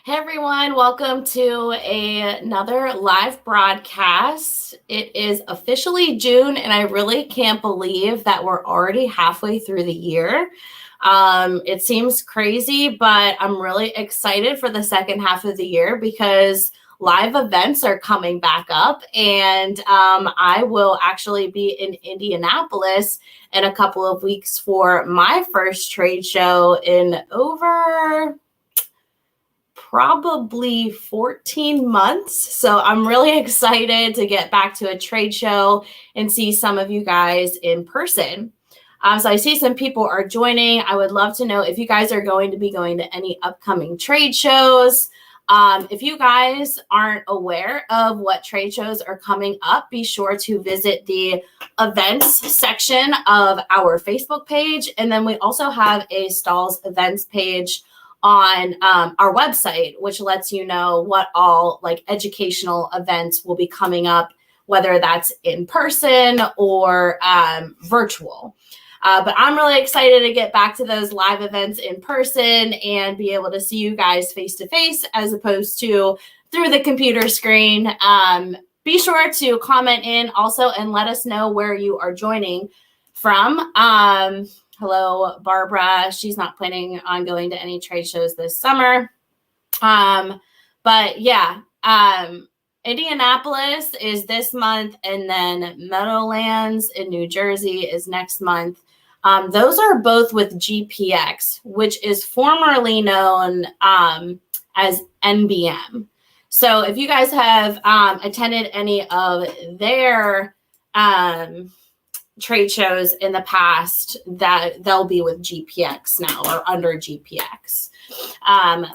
Hey everyone, welcome to another live broadcast. It is officially June, and I really can't believe that we're already halfway through the year. It seems crazy, but I'm really excited for the second half of the year because live events are coming back up, and I will actually be in Indianapolis in a couple of weeks for my first trade show in over probably 14 months. So I'm really excited to get back to a trade show and see some of you guys in person. So I see some people are joining. I would love to know if you guys are going to be going to any upcoming trade shows. If you guys aren't aware of what trade shows are coming up, be sure to visit the events section of our Facebook page. And then we also have a Stahls events page on our website, which lets you know what all like educational events will be coming up, whether that's in person or virtual. But I'm really excited to get back to those live events in person and be able to see you guys face to face as opposed to through the computer screen. Be sure to comment in also and let us know where you are joining from. Hello, Barbara. She's not planning on going to any trade shows this summer. But yeah, Indianapolis is this month, and then Meadowlands in New Jersey is next month. Those are both with GPX, which is formerly known as NBM. So if you guys have attended any of their trade shows in the past, that they'll be with GPX now or under GPX.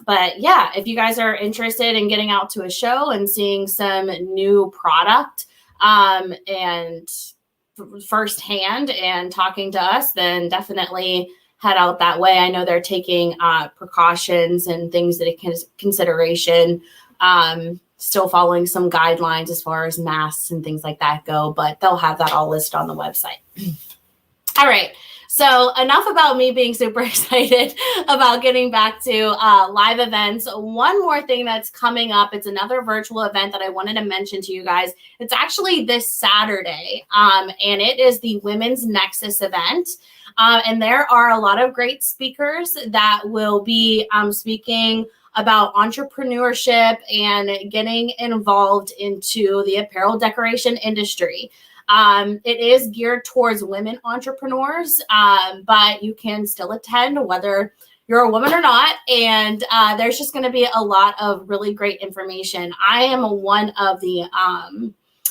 But yeah, if you guys are interested in getting out to a show and seeing some new product and firsthand and talking to us, then definitely head out that way. I know they're taking precautions and things that consideration, still following some guidelines as far as masks and things like that go, but they'll have that all listed on the website. All right. So enough about me being super excited about getting back to live events. One more thing that's coming up. It's another virtual event that I wanted to mention to you guys. It's actually this Saturday, and it is the Women's Nexus event. And there are a lot of great speakers that will be speaking about entrepreneurship and getting involved into the apparel decoration industry. It is geared towards women entrepreneurs, but you can still attend whether you're a woman or not. And there's just going to be a lot of really great information. I am one of the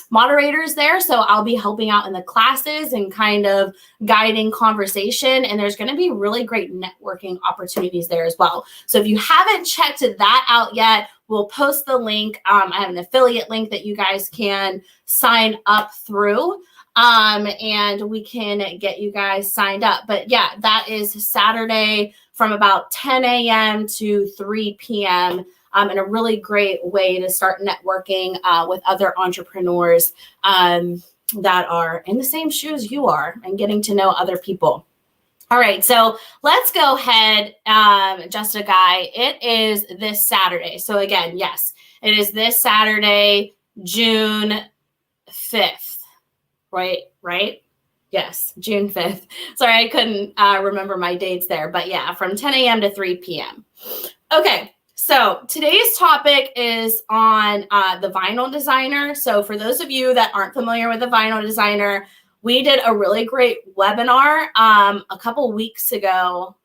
moderators there, so I'll be helping out in the classes and kind of guiding conversation, and there's going to be really great networking opportunities there as well. So if you haven't checked that out yet, we'll post the link. I have an affiliate link that you guys can sign up through, and we can get you guys signed up. But yeah, that is Saturday from about 10 a.m. to 3 p.m. And a really great way to start networking with other entrepreneurs that are in the same shoes you are and getting to know other people. All right, so let's go ahead, Just a Guy. It is this Saturday. So again, yes, it is this Saturday, June 5th, right? Yes, June 5th. Sorry, I couldn't remember my dates there, but yeah, from 10 a.m. to 3 p.m. Okay. So today's topic is on the Vinyl Designer. So for those of you that aren't familiar with the Vinyl Designer, we did a really great webinar a couple weeks ago.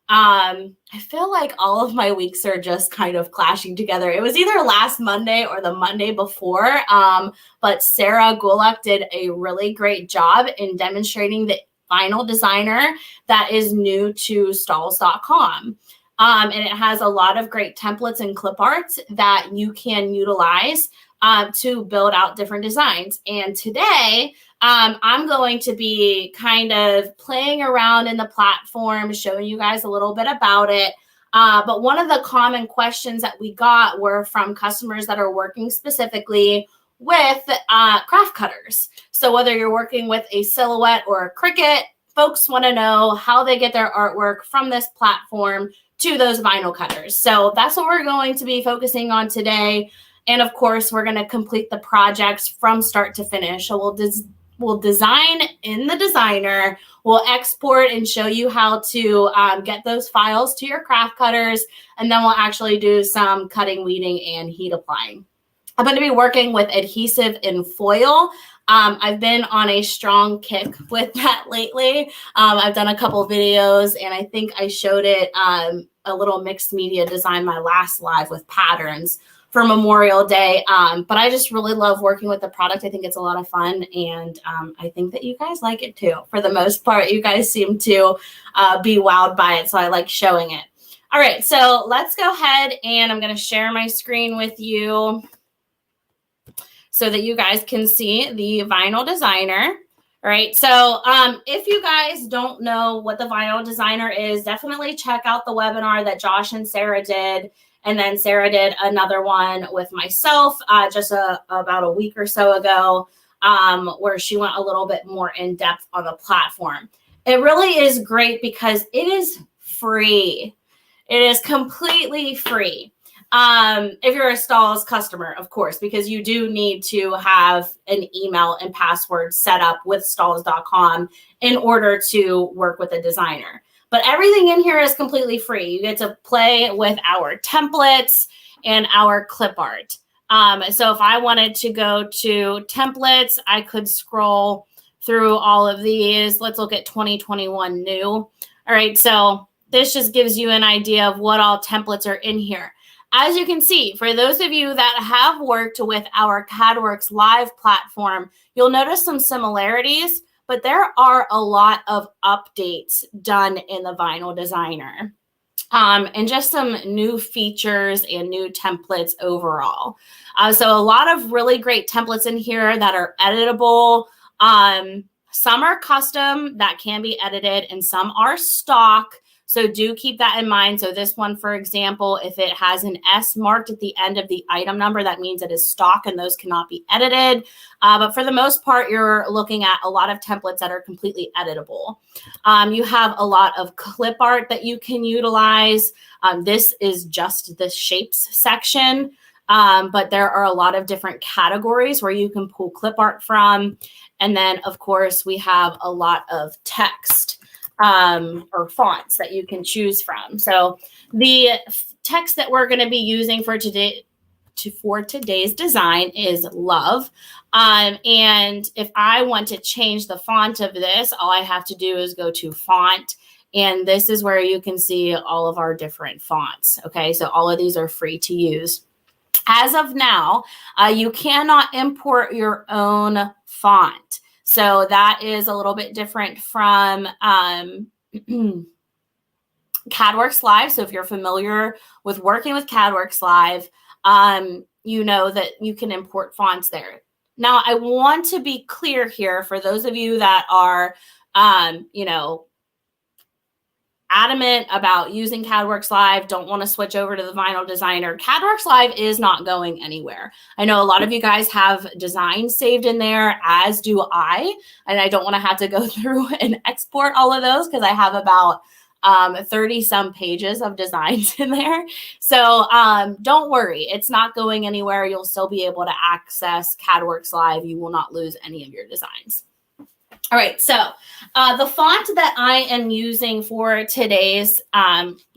I feel like all of my weeks are just kind of clashing together. It was either last Monday or the Monday before, but Sarah Gulak did a really great job in demonstrating the Vinyl Designer that is new to Stahls.com. And it has a lot of great templates and clip arts that you can utilize to build out different designs. And today, I'm going to be kind of playing around in the platform, showing you guys a little bit about it. But one of the common questions that we got were from customers that are working specifically with craft cutters. So whether you're working with a Silhouette or a Cricut, folks want to know how they get their artwork from this platform to those vinyl cutters. So that's what we're going to be focusing on today. And of course, we're going to complete the projects from start to finish. So we'll design in the designer, we'll export and show you how to get those files to your craft cutters, and then we'll actually do some cutting, weeding, and heat applying. I'm going to be working with adhesive and foil. I've been on a strong kick with that lately. I've done a couple videos, and I think I showed it a little mixed media design my last live with patterns for Memorial Day. But I just really love working with the product. I think it's a lot of fun, and I think that you guys like it too. For the most part, you guys seem to be wowed by it, so I like showing it. All right, so let's go ahead, and I'm going to share my screen with you so that you guys can see the Vinyl Designer. All right, so if you guys don't know what the Vinyl Designer is, definitely check out the webinar that Josh and Sarah did. And then Sarah did another one with myself just about a week or so ago, where she went a little bit more in depth on the platform. It really is great because it is free. It is completely free. If you're a Stahls customer, of course, because you do need to have an email and password set up with stahls.com in order to work with a designer. But everything in here is completely free. You get to play with our templates and our clip art. So if I wanted to go to templates, I could scroll through all of these. Let's look at 2021 new. All right, so this just gives you an idea of what all templates are in here. As you can see, for those of you that have worked with our CADWorks Live platform, you'll notice some similarities, but there are a lot of updates done in the Vinyl Designer, and just some new features and new templates overall. So a lot of really great templates in here that are editable. Some are custom that can be edited, and some are stock. So do keep that in mind. So this one, for example, if it has an S marked at the end of the item number, that means it is stock and those cannot be edited. But for the most part, you're looking at a lot of templates that are completely editable. You have a lot of clip art that you can utilize. This is just the shapes section, but there are a lot of different categories where you can pull clip art from. And then, of course, we have a lot of text. Or fonts that you can choose from. So the text that we're going to be using for today's design is love. And if I want to change the font of this, all I have to do is go to font. And this is where you can see all of our different fonts. Okay, so all of these are free to use. As of now, you cannot import your own font. So that is a little bit different from CADWorks Live. So if you're familiar with working with CADWorks Live, you know that you can import fonts there. Now, I want to be clear here for those of you that are, adamant about using CADWorks Live, don't want to switch over to the Vinyl Designer. CADWorks Live is not going anywhere. I know a lot of you guys have designs saved in there, as do I, and I don't want to have to go through and export all of those because I have about 30 some pages of designs in there. So don't worry, it's not going anywhere. You'll still be able to access CADWorks Live. You will not lose any of your designs. All right, so the font that I am using for today's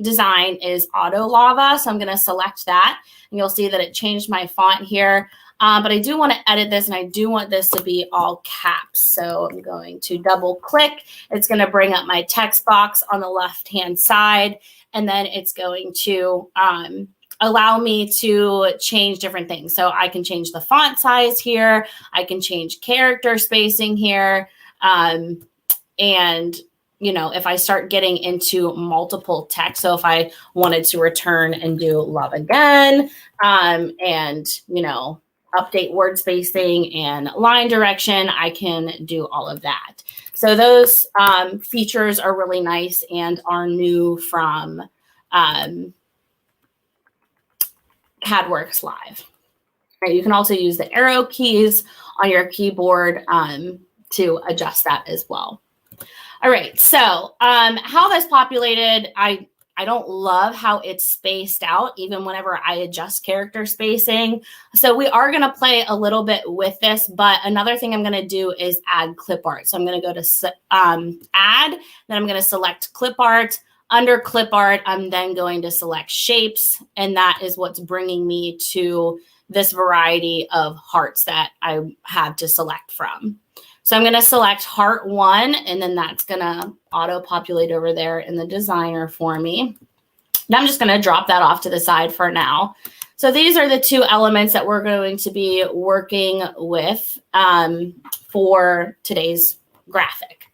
design is Auto Lava. So I'm going to select that, and you'll see that it changed my font here. But I do want to edit this, and I do want this to be all caps. So I'm going to double click. It's going to bring up my text box on the left-hand side, and then it's going to allow me to change different things. So I can change the font size here. I can change character spacing here. And, if I start getting into multiple text, so if I wanted to return and do love again, and, update word spacing and line direction, I can do all of that. So those features are really nice and are new from CADWorks Live. Right, you can also use the arrow keys on your keyboard to adjust that as well. All right, so how that's populated, I I don't love how it's spaced out, even whenever I adjust character spacing. So we are going to play a little bit with this, but another thing I'm going to do is add clip art. So I'm going to go to add, then I'm going to select clip art. Under clip art, I'm then going to select shapes, and that is what's bringing me to this variety of hearts that I had to select from. So I'm going to select heart 1, and then that's going to auto-populate over there in the designer for me. Now I'm just going to drop that off to the side for now. So these are the 2 elements that we're going to be working with for today's graphic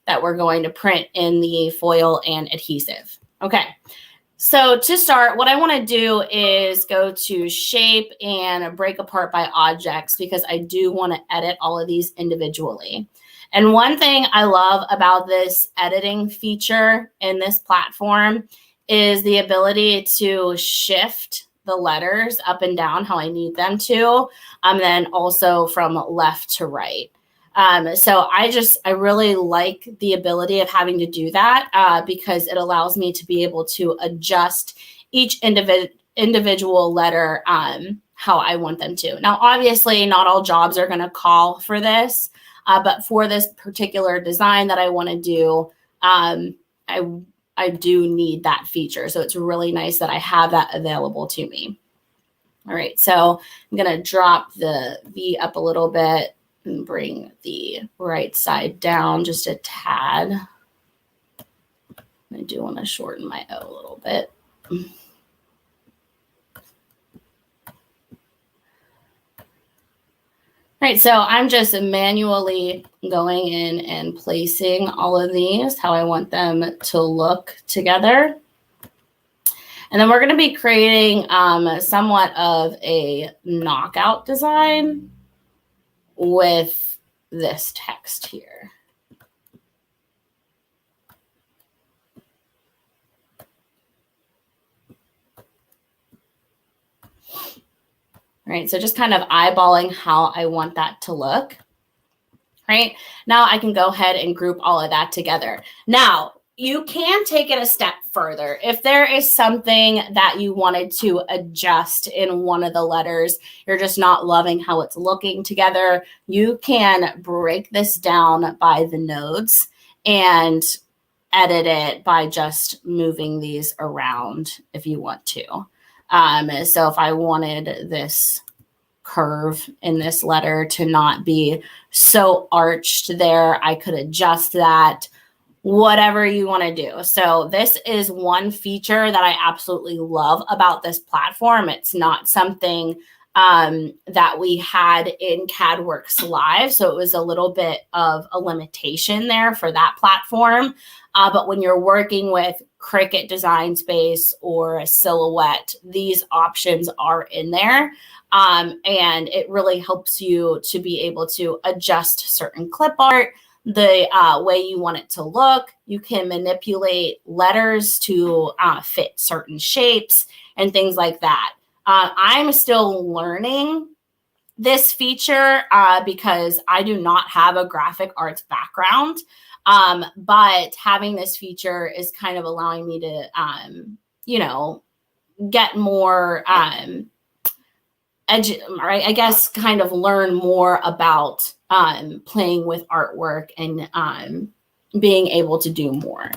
that we're going to print in the foil and adhesive. Okay. So to start, what I want to do is go to shape and break apart by objects, because I do want to edit all of these individually. And one thing I love about this editing feature in this platform is the ability to shift the letters up and down how I need them to, then also from left to right. So I really like the ability of having to do that because it allows me to be able to adjust each individual letter how I want them to. Now, obviously, not all jobs are going to call for this, but for this particular design that I want to do, I do need that feature. So it's really nice that I have that available to me. All right, so I'm going to drop the V up a little bit and bring the right side down just a tad. I do want to shorten my O a little bit. All right, so I'm just manually going in and placing all of these how I want them to look together. And then we're going to be creating somewhat of a knockout design with this text here. All right, so just kind of eyeballing how I want that to look. Right, now I can go ahead and group all of that together. Now, you can take it a step further. If there is something that you wanted to adjust in one of the letters, you're just not loving how it's looking together, you can break this down by the nodes and edit it by just moving these around if you want to. So if I wanted this curve in this letter to not be so arched there, I could adjust that, whatever you want to do. So this is one feature that I absolutely love about this platform. It's not something that we had in CADWorks Live, so it was a little bit of a limitation there for that platform. But when you're working with Cricut Design Space or a Silhouette, these options are in there. And it really helps you to be able to adjust certain clip art the way you want it to look. You can manipulate letters to fit certain shapes and things like that. I'm still learning this feature because I do not have a graphic arts background. But having this feature is kind of allowing me to, get more, I guess, kind of learn more about playing with artwork and being able to do more.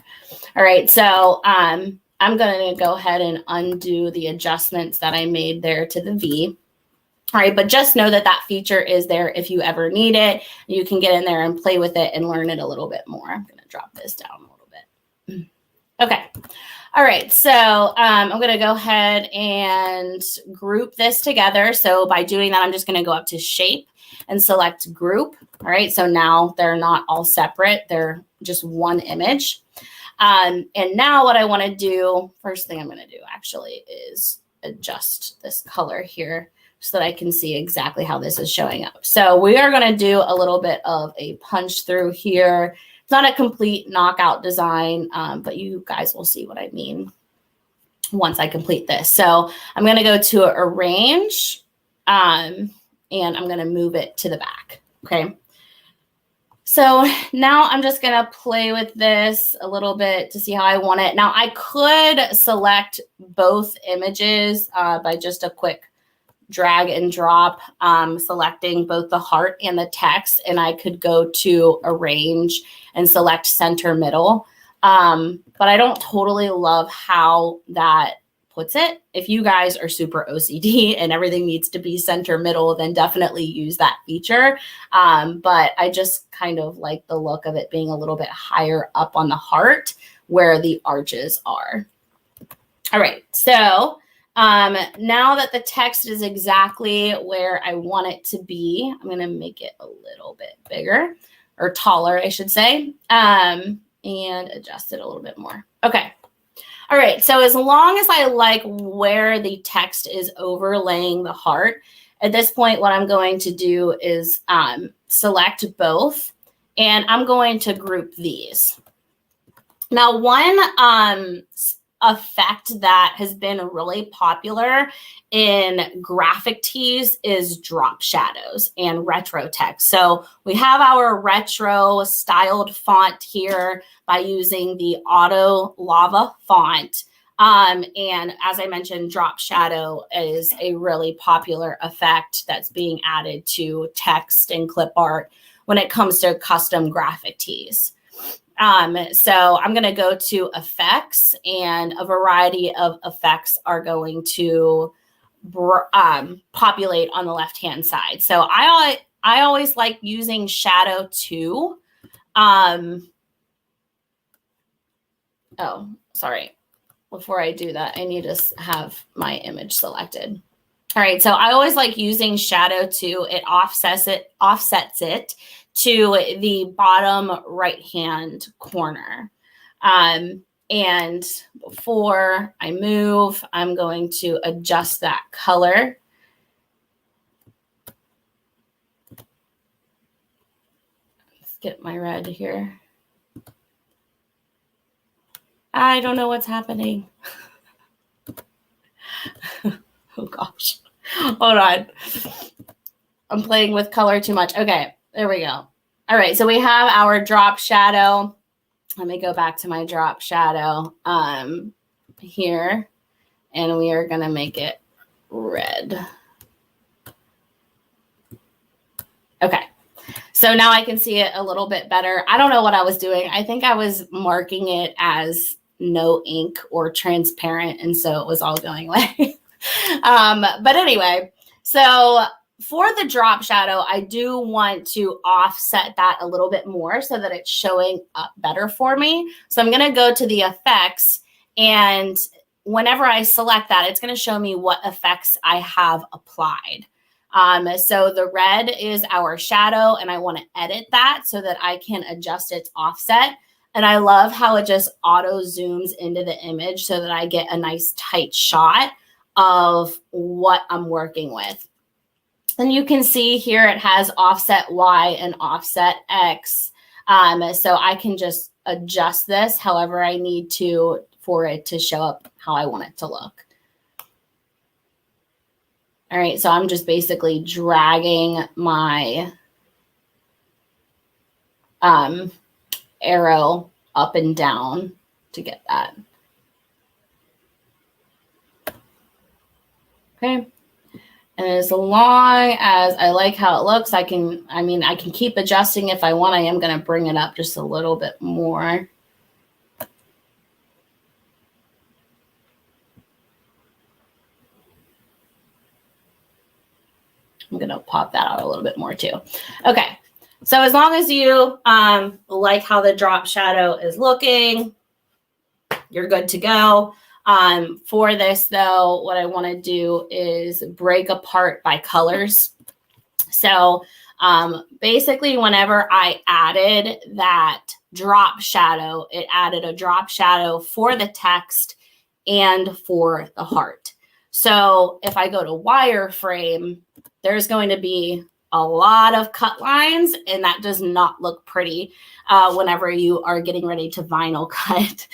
All right, so I'm going to go ahead and undo the adjustments that I made there to the V. All right, but just know that that feature is there if you ever need it. You can get in there and play with it and learn it a little bit more. I'm going to drop this down a little bit. Okay. All right, so I'm going to go ahead and group this together. So by doing that, I'm just going to go up to Shape and select Group. All right, so now they're not all separate. They're just one image. And now what I want to do, first thing I'm going to do actually is adjust this color here so that I can see exactly how this is showing up. So we are going to do a little bit of a punch through here. It's not a complete knockout design, but you guys will see what I mean once I complete this. So I'm going to go to Arrange, and I'm going to move it to the back. Okay. So now I'm just going to play with this a little bit to see how I want it. Now I could select both images by just a quick drag and drop, selecting both the heart and the text, and I could go to arrange and select center middle. But I don't totally love how that puts it. If you guys are super OCD and everything needs to be center middle, then definitely use that feature. But I just kind of like the look of it being a little bit higher up on the heart where the arches are. All right, so now that the text is exactly where I want it to be, I'm going to make it a little bit bigger, or taller, I should say, and adjust it a little bit more. Okay. All right, so as long as I like where the text is overlaying the heart, at this point, what I'm going to do is select both, and I'm going to group these. Now, one effect that has been really popular in graphic tees is drop shadows and retro text. So we have our retro styled font here by using the Auto Lava font. And as I mentioned, drop shadow is a really popular effect that's being added to text and clip art when it comes to custom graphic tees. So I'm going to go to effects, and a variety of effects are going to populate on the left-hand side. So I always like using shadow 2. Oh, sorry. Before I do that, I need to have my image selected. All right, so I always like using shadow 2. It offsets it to the bottom right-hand corner. And before I move, I'm going to adjust that color. Let's get my red here. I don't know what's happening. Oh gosh, hold on. I'm playing with color too much. Okay, there we go. All right, so we have our drop shadow. Let me go back to my drop shadow here, and we are gonna make it red. Okay, so now I can see it a little bit better. I don't know what I was doing. I think I was marking it as no ink or transparent, and so it was all going away. But anyway, so for the drop shadow, I do want to offset that a little bit more so that it's showing up better for me. So I'm going to go to the effects, and whenever I select that, it's going to show me what effects I have applied. So the red is our shadow, and I want to edit that so that I can adjust its offset. And I love how it just auto zooms into the image so that I get a nice tight shot of what I'm working with. And you can see here it has offset Y and offset X. So I can just adjust this however I need to for it to show up how I want it to look. All right, so I'm just basically dragging my arrow up and down to get that. Okay. And as long as I like how it looks, I can keep adjusting if I want. I am going to bring it up just a little bit more. I'm going to pop that out a little bit more too. Okay. So as long as you like how the drop shadow is looking, you're good to go. For this though, what I want to do is break apart by colors. So basically whenever I added that drop shadow, it added a drop shadow for the text and for the heart. So if I go to wireframe, there's going to be a lot of cut lines, and that does not look pretty whenever you are getting ready to vinyl cut.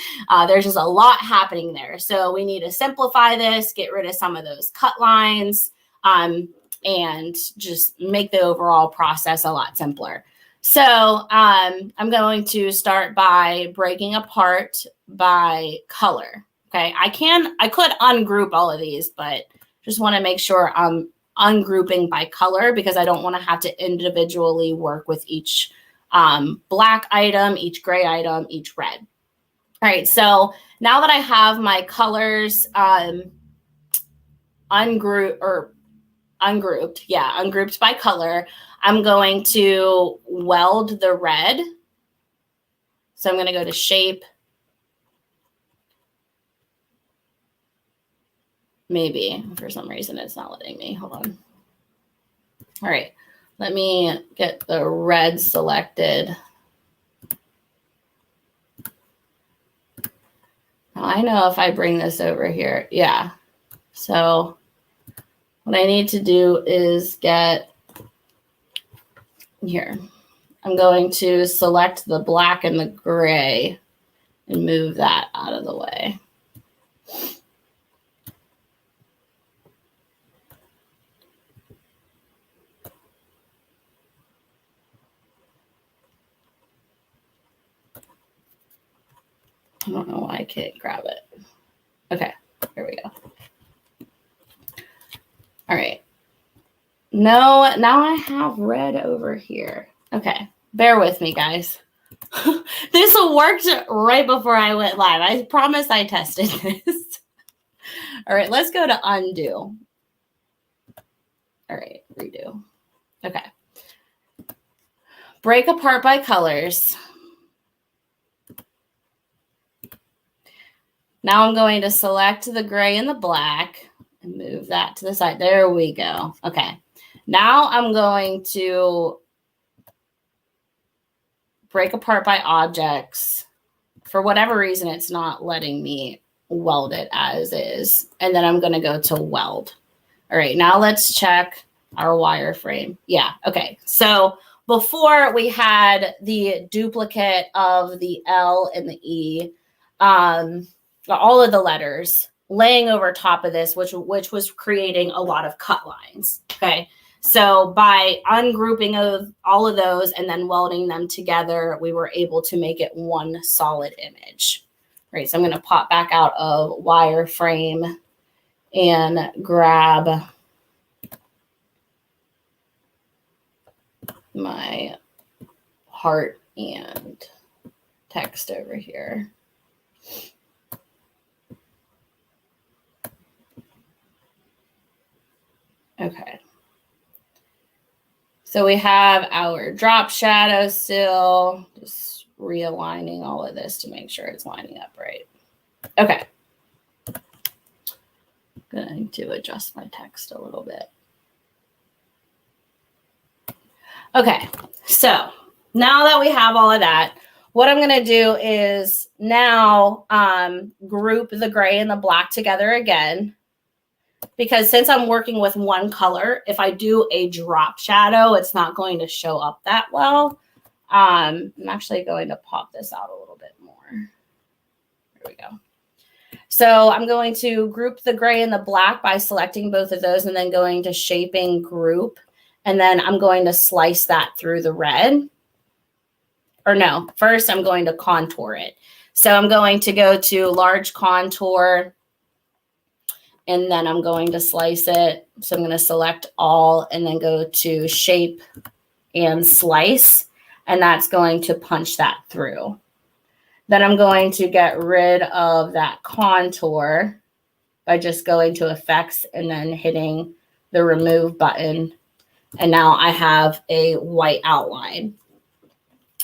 There's just a lot happening there. So we need to simplify this, get rid of some of those cut lines, and just make the overall process a lot simpler. So I'm going to start by breaking apart by color. Okay, I could ungroup all of these, but just want to make sure I'm ungrouping by color because I don't want to have to individually work with each black item, each gray item, each red. All right, so now that I have my colors ungrouped by color, I'm going to weld the red. So I'm going to go to shape. Maybe for some reason it's not letting me. Hold on. All right, let me get the red selected. Now I know if I bring this over here, yeah. So what I need to do is get here. I'm going to select the black and the gray and move that out of the way. I don't know why I can't grab it. Okay, here we go. All right. No, now I have red over here. Okay, bear with me, guys. This worked right before I went live. I promise I tested this. All right, let's go to undo. All right, redo. Okay. Break apart by colors. Now I'm going to select the gray and the black and move that to the side. There we go. Okay. Now I'm going to break apart by objects. For whatever reason, it's not letting me weld it as is. And then I'm going to go to weld. All right. Now let's check our wireframe. Yeah. Okay. So before we had the duplicate of the L and the E, all of the letters laying over top of this, which was creating a lot of cut lines. Okay. So by ungrouping of all of those and then welding them together, we were able to make it one solid image. All right. So I'm going to pop back out of wireframe and grab my heart and text over here. Okay. So we have our drop shadow still, just realigning all of this to make sure it's lining up right. Okay. Going to adjust my text a little bit. Okay, so now that we have all of that, what I'm going to do is now group the gray and the black together again. Because since I'm working with one color, if I do a drop shadow, it's not going to show up that well. I'm actually going to pop this out a little bit more. Here we go. So I'm going to group the gray and the black by selecting both of those and then going to shaping group. And then I'm going to slice that through the red. Or no, first I'm going to contour it. So I'm going to go to large contour. And then I'm going to slice it. So I'm going to select all and then go to shape and slice. And that's going to punch that through. Then I'm going to get rid of that contour by just going to effects and then hitting the remove button. And now I have a white outline.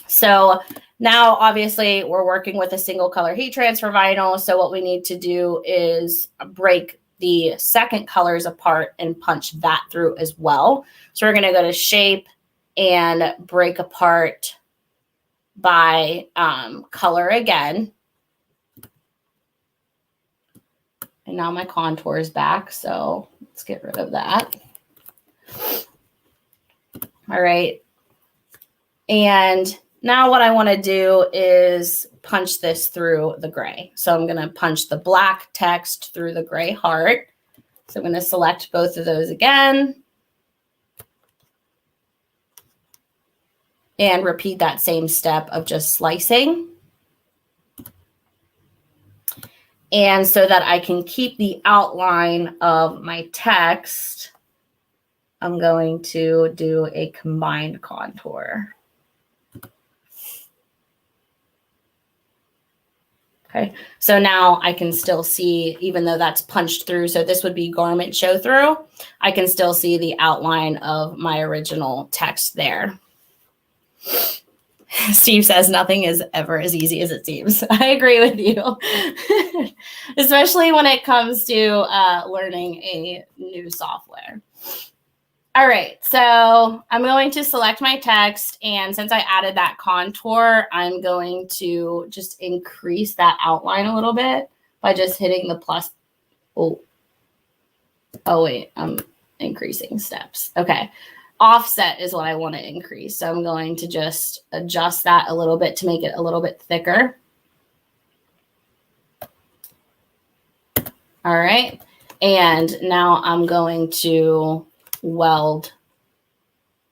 So now, obviously, we're working with a single color heat transfer vinyl. So what we need to do is break the second colors apart and punch that through as well. So we're going to go to shape and break apart by color again. And now my contour is back. So let's get rid of that. All right. And now what I want to do is punch this through the gray. So I'm going to punch the black text through the gray heart. So I'm going to select both of those again. and repeat that same step of just slicing. And so that I can keep the outline of my text, I'm going to do a combined contour. Okay, so now I can still see, even though that's punched through, so this would be garment show through, I can still see the outline of my original text there. Steve says nothing is ever as easy as it seems. I agree with you, especially when it comes to learning a new software. All right, so I'm going to select my text, and since I added that contour, I'm going to just increase that outline a little bit by just hitting the plus. Oh wait, I'm increasing steps. Okay, offset is what I want to increase. So I'm going to just adjust that a little bit to make it a little bit thicker. All right, and now I'm going to weld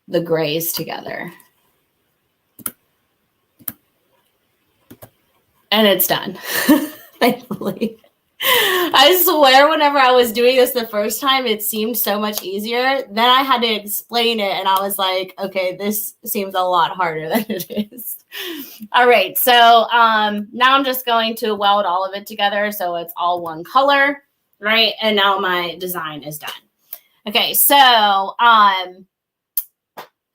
the grays together. And it's done, thankfully. I swear whenever I was doing this the first time, it seemed so much easier. Then I had to explain it, and I was like, okay, this seems a lot harder than it is. All right, so now I'm just going to weld all of it together so it's all one color, right? And now my design is done. Okay, so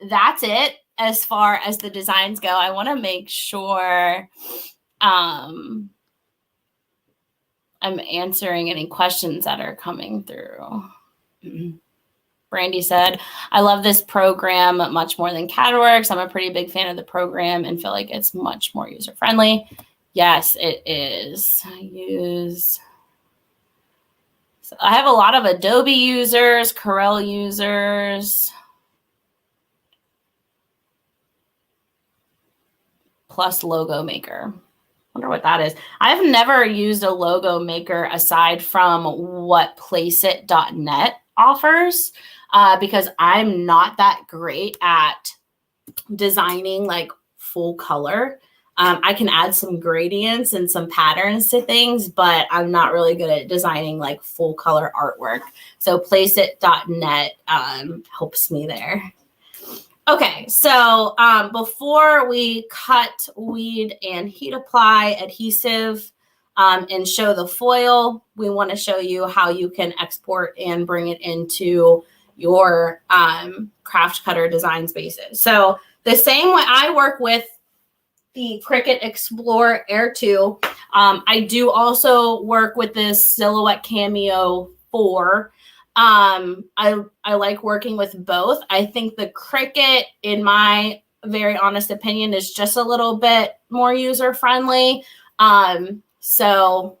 that's it as far as the designs go. I want to make sure I'm answering any questions that are coming through. Brandy said, I love this program much more than CADWorks. I'm a pretty big fan of the program and feel like it's much more user-friendly. Yes, it is. I have a lot of Adobe users, Corel users, plus Logo Maker. Wonder what that is. I've never used a logo maker aside from what Placeit.net offers because I'm not that great at designing like full color. I can add some gradients and some patterns to things, but I'm not really good at designing like full color artwork. So Placeit.net helps me there. Okay, so before we cut, weed, and heat apply adhesive and show the foil, we want to show you how you can export and bring it into your craft cutter design spaces. So the same way I work with the Cricut Explore Air 2, I do also work with this Silhouette Cameo 4. I like working with both. I think the Cricut, in my very honest opinion, is just a little bit more user-friendly. So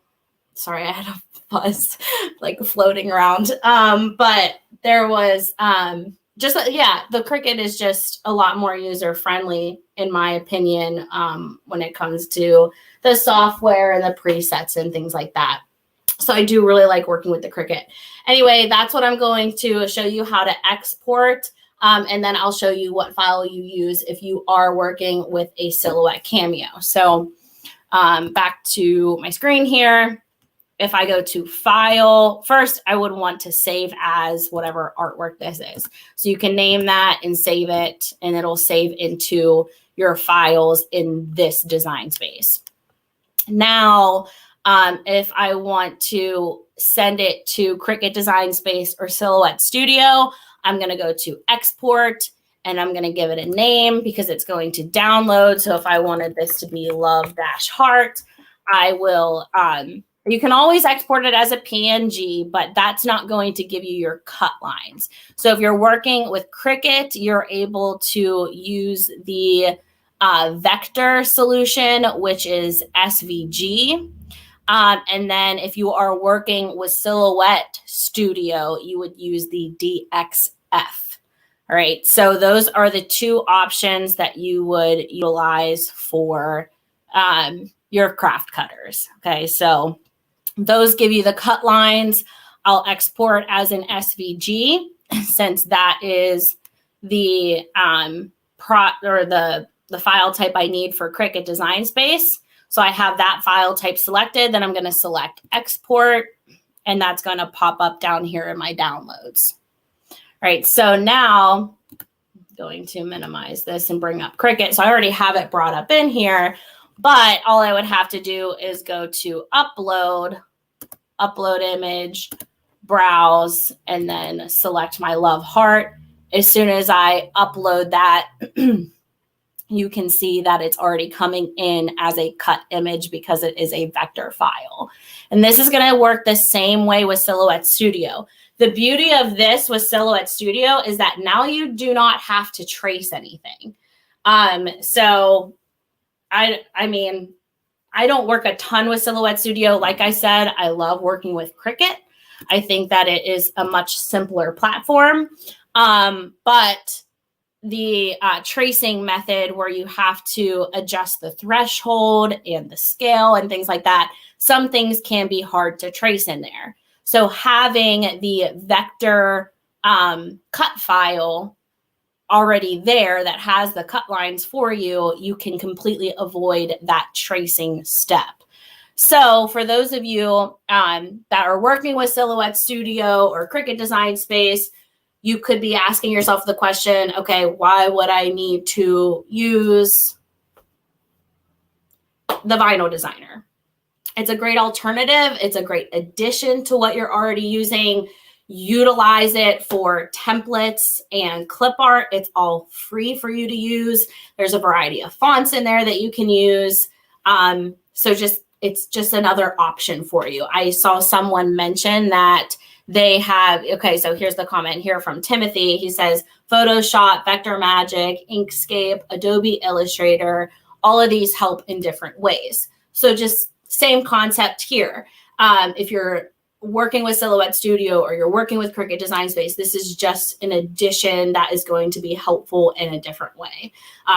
sorry, I had a buzz like floating around. But there was the Cricut is just a lot more user-friendly, in my opinion, when it comes to the software and the presets and things like that. So I do really like working with the Cricut. Anyway, that's what I'm going to show you how to export. And then I'll show you what file you use if you are working with a Silhouette Cameo. So back to my screen here. If I go to File, first I would want to save as whatever artwork this is. So you can name that and save it, and it'll save into your files in this design space. Now, if I want to send it to Cricut Design Space or Silhouette Studio, I'm going to go to Export, and I'm going to give it a name because it's going to download. So if I wanted this to be love-heart, I will, you can always export it as a PNG, but that's not going to give you your cut lines. So if you're working with Cricut, you're able to use the vector solution, which is SVG. And then if you are working with Silhouette Studio, you would use the DXF. All right, so those are the two options that you would utilize for your craft cutters. Okay, so those give you the cut lines. I'll export as an SVG since that is the the file type I need for Cricut Design Space. So I have that file type selected. Then I'm going to select export, and that's going to pop up down here in my downloads. All right, so now I'm going to minimize this and bring up Cricut. So I already have it brought up in here, but all I would have to do is go to upload image, browse, and then select my love heart. As soon as I upload that, you can see that it's already coming in as a cut image because it is a vector file. And this is going to work the same way with Silhouette Studio. The beauty of this with Silhouette Studio is that now you do not have to trace anything. So I mean, I don't work a ton with Silhouette Studio. Like I said, I love working with Cricut. I think that it is a much simpler platform. But the tracing method where you have to adjust the threshold and the scale and things like that, some things can be hard to trace in there. So having the vector cut file already there that has the cut lines for you, you can completely avoid that tracing step. So for those of you that are working with Silhouette Studio or Cricut Design Space, you could be asking yourself the question, okay, why would I need to use the Vinyl Designer? It's a great alternative. It's a great addition to what you're already using. Utilize it for templates and clip art. It's all free for you to use. There's a variety of fonts in there that you can use. So it's just another option for you. I saw someone mention that they have, okay, so here's the comment here from Timothy. He says, Photoshop, Vector Magic, Inkscape, Adobe Illustrator, all of these help in different ways. So just same concept here. If you're working with Silhouette Studio or you're working with Cricut Design Space, this is just an addition that is going to be helpful in a different way.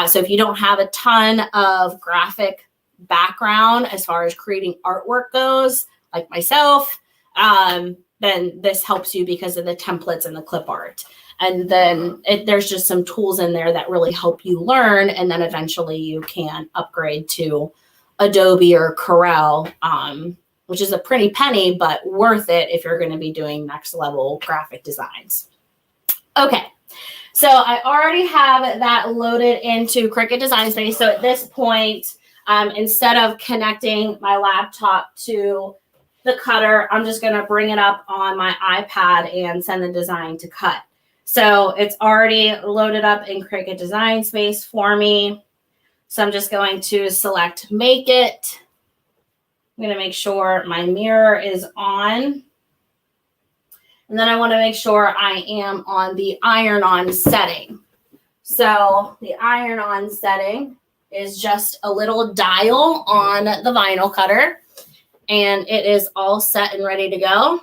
So if you don't have a ton of graphic background as far as creating artwork goes, like myself, then this helps you because of the templates and the clip art. And then there's just some tools in there that really help you learn. And then eventually you can upgrade to Adobe or Corel, which is a pretty penny, but worth it if you're going to be doing next level graphic designs. Okay, so I already have that loaded into Cricut Design Space. So at this point, instead of connecting my laptop to the cutter, I'm just going to bring it up on my iPad and send the design to cut. So it's already loaded up in Cricut Design Space for me. So I'm just going to select Make It. I'm going to make sure my mirror is on. And then I want to make sure I am on the iron-on setting. So the iron-on setting is just a little dial on the vinyl cutter. And it is all set and ready to go.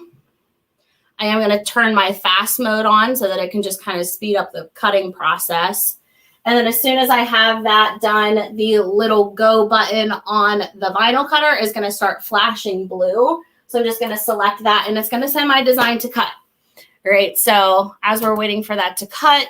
I am going to turn my fast mode on so that it can just kind of speed up the cutting process. And then as soon as I have that done, the little go button on the vinyl cutter is going to start flashing blue. So I'm just going to select that and it's going to send my design to cut. All right, so as we're waiting for that to cut,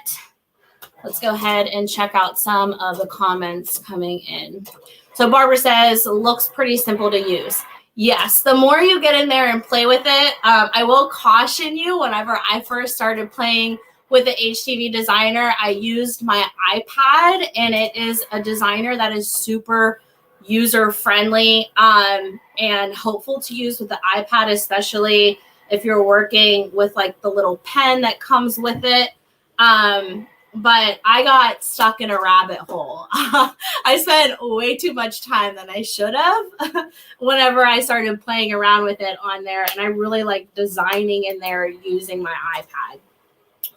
let's go ahead and check out some of the comments coming in. So Barbara says, looks pretty simple to use. Yes, the more you get in there and play with it, I will caution you, whenever I first started playing with the HTV Designer, I used my iPad, and it is a designer that is super user-friendly and helpful to use with the iPad, especially if you're working with like the little pen that comes with it. But I got stuck in a rabbit hole. I spent way too much time than I should have whenever I started playing around with it on there. And I really like designing in there using my iPad.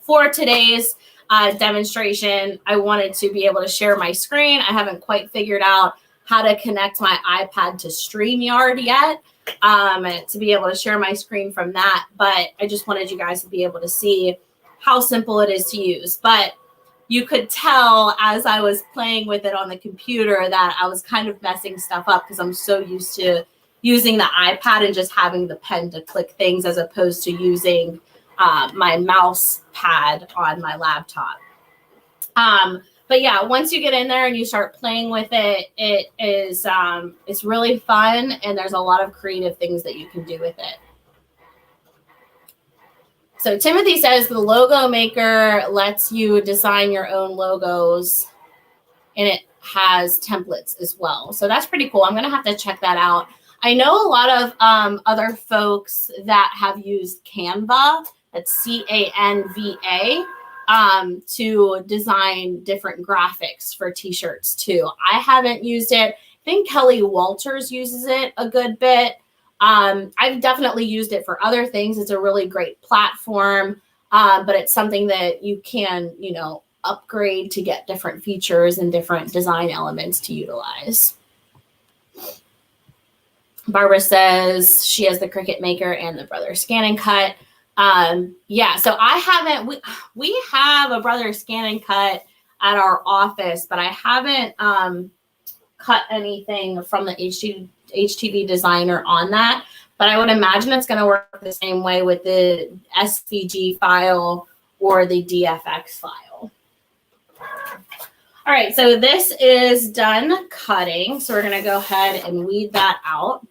For today's demonstration, I wanted to be able to share my screen. I haven't quite figured out how to connect my iPad to StreamYard yet to be able to share my screen from that. But I just wanted you guys to be able to see how simple it is to use. But you could tell as I was playing with it on the computer that I was kind of messing stuff up because I'm so used to using the iPad and just having the pen to click things as opposed to using my mouse pad on my laptop. But yeah, once you get in there and you start playing with it, it is it's really fun, and there's a lot of creative things that you can do with it. So Timothy says the logo maker lets you design your own logos, and it has templates as well. So that's pretty cool. I'm going to have to check that out. I know a lot of other folks that have used Canva, that's Canva, to design different graphics for t-shirts too. I haven't used it. I think Kelly Walters uses it a good bit. I've definitely used it for other things. It's a really great platform, but it's something that you can, you know, upgrade to get different features and different design elements to utilize. Barbara says she has the Cricut Maker and the Brother Scan and Cut. Yeah, so I haven't, we have a Brother Scan and Cut at our office, but I haven't cut anything from the HTV Designer on that. But I would imagine it's going to work the same way with the SVG file or the DFX file. All right, so this is done cutting. So we're going to go ahead and weed that out.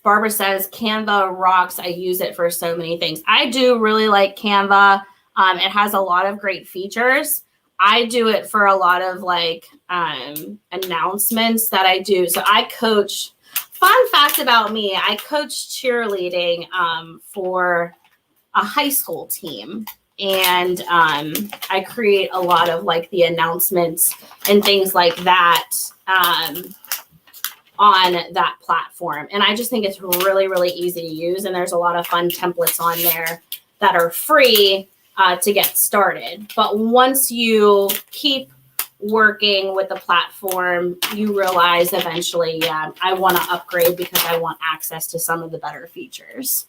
Barbara says, Canva rocks. I use it for so many things. I do really like Canva. It has a lot of great features. I do it for a lot of like announcements that I do. So I coach, fun fact about me, I coach cheerleading for a high school team. And I create a lot of like the announcements and things like that on that platform. And I just think it's really, really easy to use. And there's a lot of fun templates on there that are free to get started. But once you keep working with the platform, you realize eventually, yeah, I want to upgrade because I want access to some of the better features.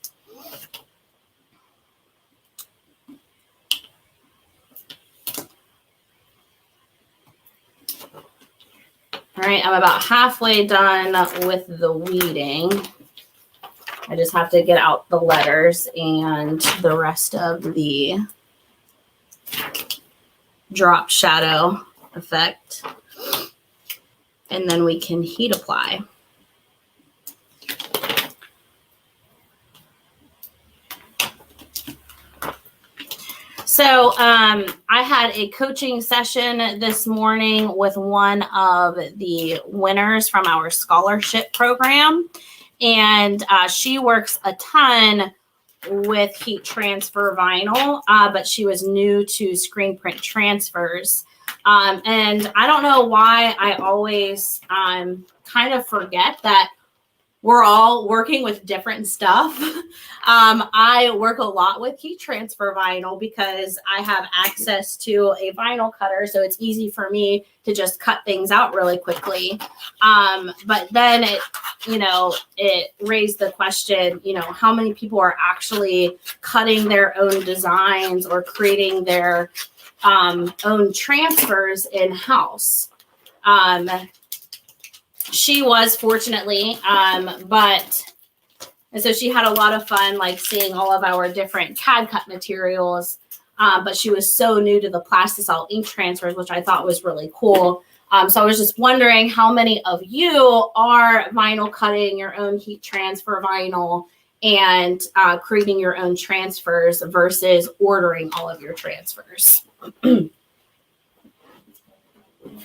All right, I'm about halfway done with the weeding. I just have to get out the letters and the rest of the drop shadow effect. And then we can heat apply. So I had a coaching session this morning with one of the winners from our scholarship program. And she works a ton with heat transfer vinyl, but she was new to screen print transfers. And I don't know why I always kind of forget that we're all working with different stuff. I work a lot with heat transfer vinyl because I have access to a vinyl cutter, so it's easy for me to just cut things out really quickly. But then it, you know, it raised the question, you know, how many people are actually cutting their own designs or creating their own transfers in-house? She was, fortunately, and so she had a lot of fun, like seeing all of our different CAD cut materials, but she was so new to the Plastisol ink transfers, which I thought was really cool. So I was just wondering how many of you are vinyl cutting your own heat transfer vinyl and creating your own transfers versus ordering all of your transfers. All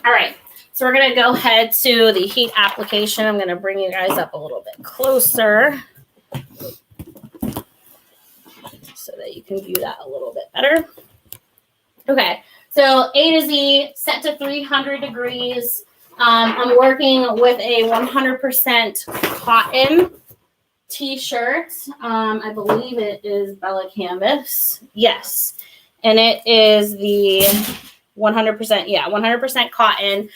right. So we're going to go ahead to the heat application. I'm going to bring you guys up a little bit closer so that you can view that a little bit better. Okay, so A to Z, set to 300 degrees. I'm working with a 100% cotton t-shirt. I believe it is Bella Canvas. Yes, and it is the 100%, yeah, 100% cotton.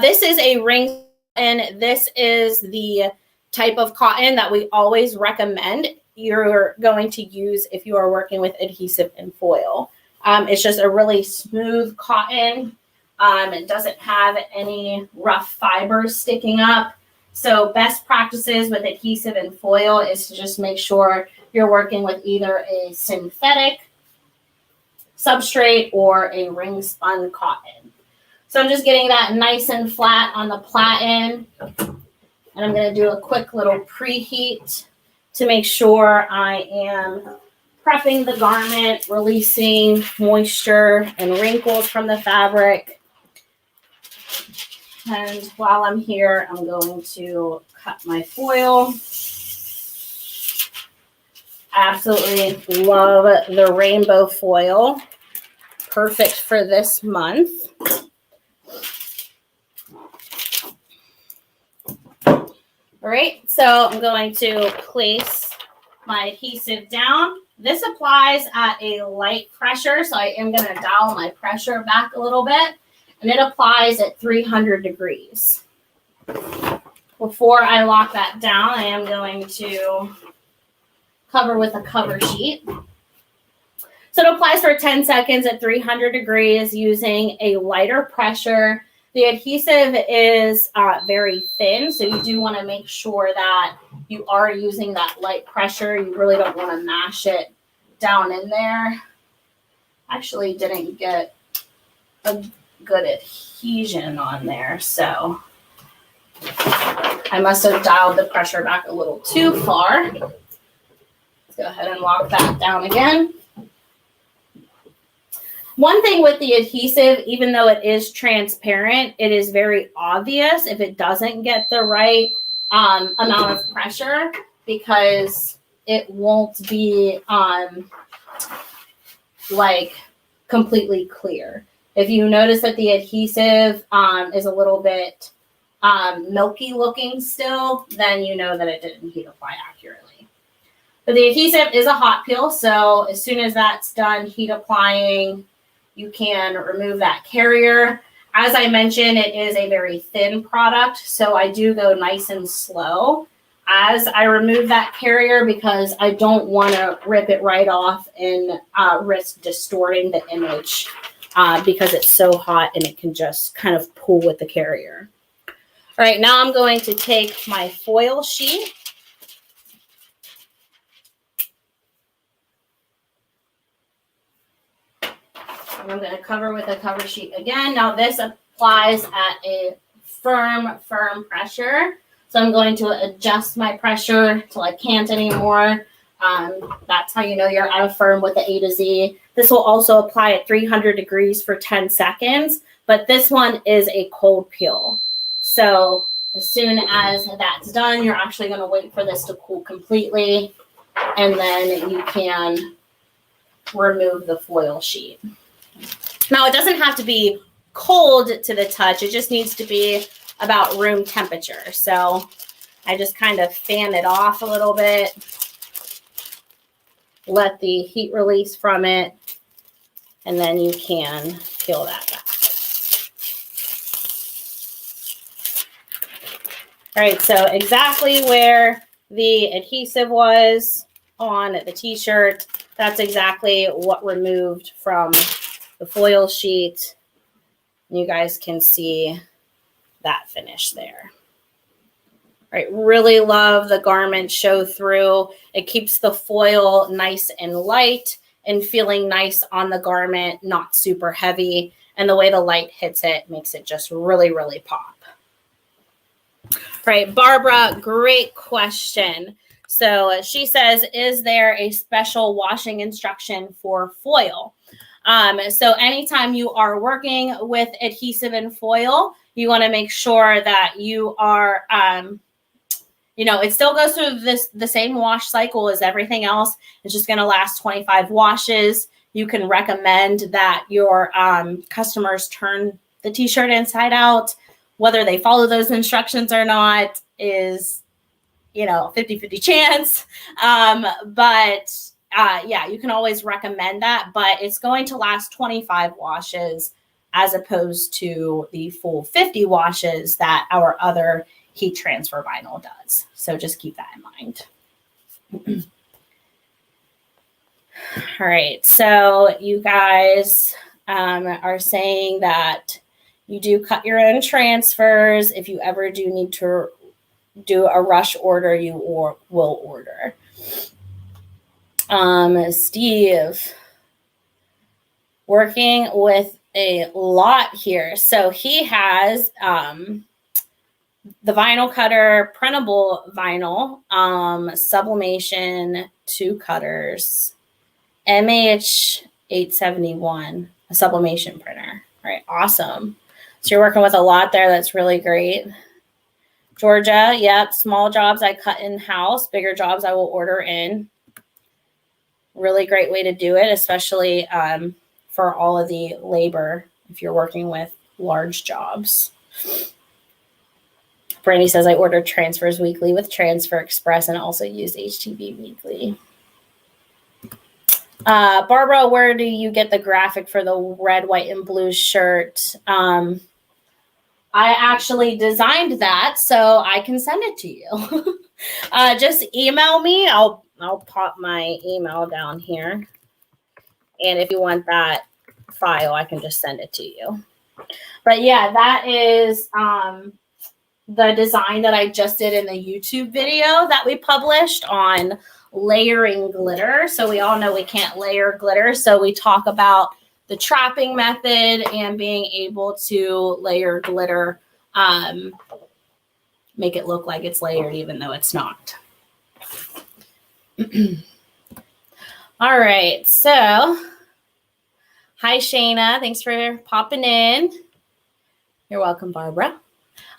This is a ring, and this is the type of cotton that we always recommend you're going to use if you are working with adhesive and foil. It's just a really smooth cotton. It doesn't have any rough fibers sticking up. So best practices with adhesive and foil is to just make sure you're working with either a synthetic substrate or a ring spun cotton. So I'm just getting that nice and flat on the platen, and I'm going to do a quick little preheat to make sure I am prepping the garment, releasing moisture and wrinkles from the fabric. And while I'm here, I'm going to cut my foil. Absolutely love the rainbow foil. Perfect for this month. All right, so I'm going to place my adhesive down. This applies at a light pressure, so I am going to dial my pressure back a little bit, and it applies at 300 degrees. Before I lock that down, I am going to cover with a cover sheet. So it applies for 10 seconds at 300 degrees using a lighter pressure. The adhesive is very thin, so you do want to make sure that you are using that light pressure. You really don't want to mash it down in there. Actually didn't get a good adhesion on there, so I must have dialed the pressure back a little too far. Let's go ahead and lock that down again. One thing with the adhesive, even though it is transparent, it is very obvious if it doesn't get the right amount of pressure, because it won't be like completely clear. If you notice that the adhesive is a little bit milky looking still, then you know that it didn't heat apply accurately. But the adhesive is a hot peel, so as soon as that's done heat applying, you can remove that carrier. As I mentioned, it is a very thin product, so I do go nice and slow as I remove that carrier, because I don't want to rip it right off and risk distorting the image because it's so hot and it can just kind of pull with the carrier. All right, now I'm going to take my foil sheet. And I'm going to cover with a cover sheet again. Now this applies at a firm pressure. So I'm going to adjust my pressure till I can't anymore. That's how you know you're at a firm with the A to Z. This will also apply at 300 degrees for 10 seconds, but this one is a cold peel. So as soon as that's done, you're actually going to wait for this to cool completely, and then you can remove the foil sheet. Now, it doesn't have to be cold to the touch. It just needs to be about room temperature. So I just kind of fan it off a little bit, let the heat release from it, and then you can peel that back. All right, so exactly where the adhesive was on the t-shirt, that's exactly what removed from the foil sheet. You guys can see that finish there. All right, really love the garment show through. It keeps the foil nice and light and feeling nice on the garment, not super heavy. And the way the light hits it makes it just really, really pop. All right, Barbara, great question. So she says, is there a special washing instruction for foil? So anytime you are working with adhesive and foil, you want to make sure that you are, it still goes through the same wash cycle as everything else. It's just going to last 25 washes. You can recommend that your customers turn the t-shirt inside out. Whether they follow those instructions or not is, 50-50 chance. Yeah, you can always recommend that, but it's going to last 25 washes as opposed to the full 50 washes that our other heat transfer vinyl does. So just keep that in mind. All right, so you guys are saying that you do cut your own transfers. If you ever do need to do a rush order, you will order. Steve, working with a lot here. So he has the vinyl cutter, printable vinyl, sublimation, 2 cutters, MH 871, a sublimation printer. All right, awesome. So you're working with a lot there. That's really great. Georgia, yep, small jobs I cut in-house, bigger jobs I will order in. Really great way to do it, especially for all of the labor if you're working with large jobs. Brandy says, I order transfers weekly with Transfer Express and also use HTV weekly. Barbara, where do you get the graphic for the red, white, and blue shirt? I actually designed that, so I can send it to you. Just email me. I'll pop my email down here. And if you want that file, I can just send it to you. But yeah, that is the design that I just did in the YouTube video that we published on layering glitter. So we all know we can't layer glitter. So we talk about the trapping method and being able to layer glitter, make it look like it's layered even though it's not. All right, so hi Shayna, thanks for popping in. You're welcome, Barbara.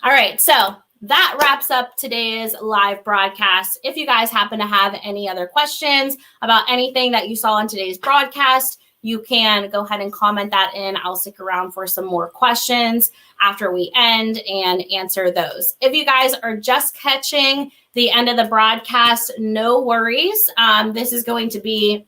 All right, so that wraps up today's live broadcast. If you guys happen to have any other questions about anything that you saw on today's broadcast, you can go ahead and comment that in. I'll stick around for some more questions after we end and answer those. If you guys are just catching the end of the broadcast, no worries. This is going to be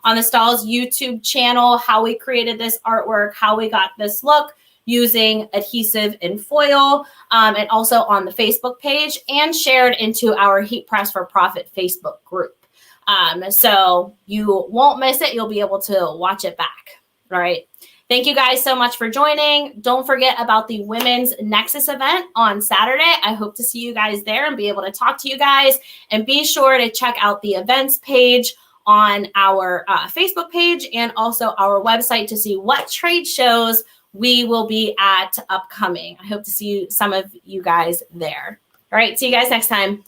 on the Stahls YouTube channel, how we created this artwork, how we got this look using adhesive and foil, and also on the Facebook page and shared into our Heat Press for Profit Facebook group. So you won't miss it. You'll be able to watch it back. All right. Thank you guys so much for joining. Don't forget about the Women's Nexus event on Saturday. I hope to see you guys there and be able to talk to you guys. And be sure to check out the events page on our Facebook page and also our website to see what trade shows we will be at upcoming. I hope to see some of you guys there. All right. See you guys next time.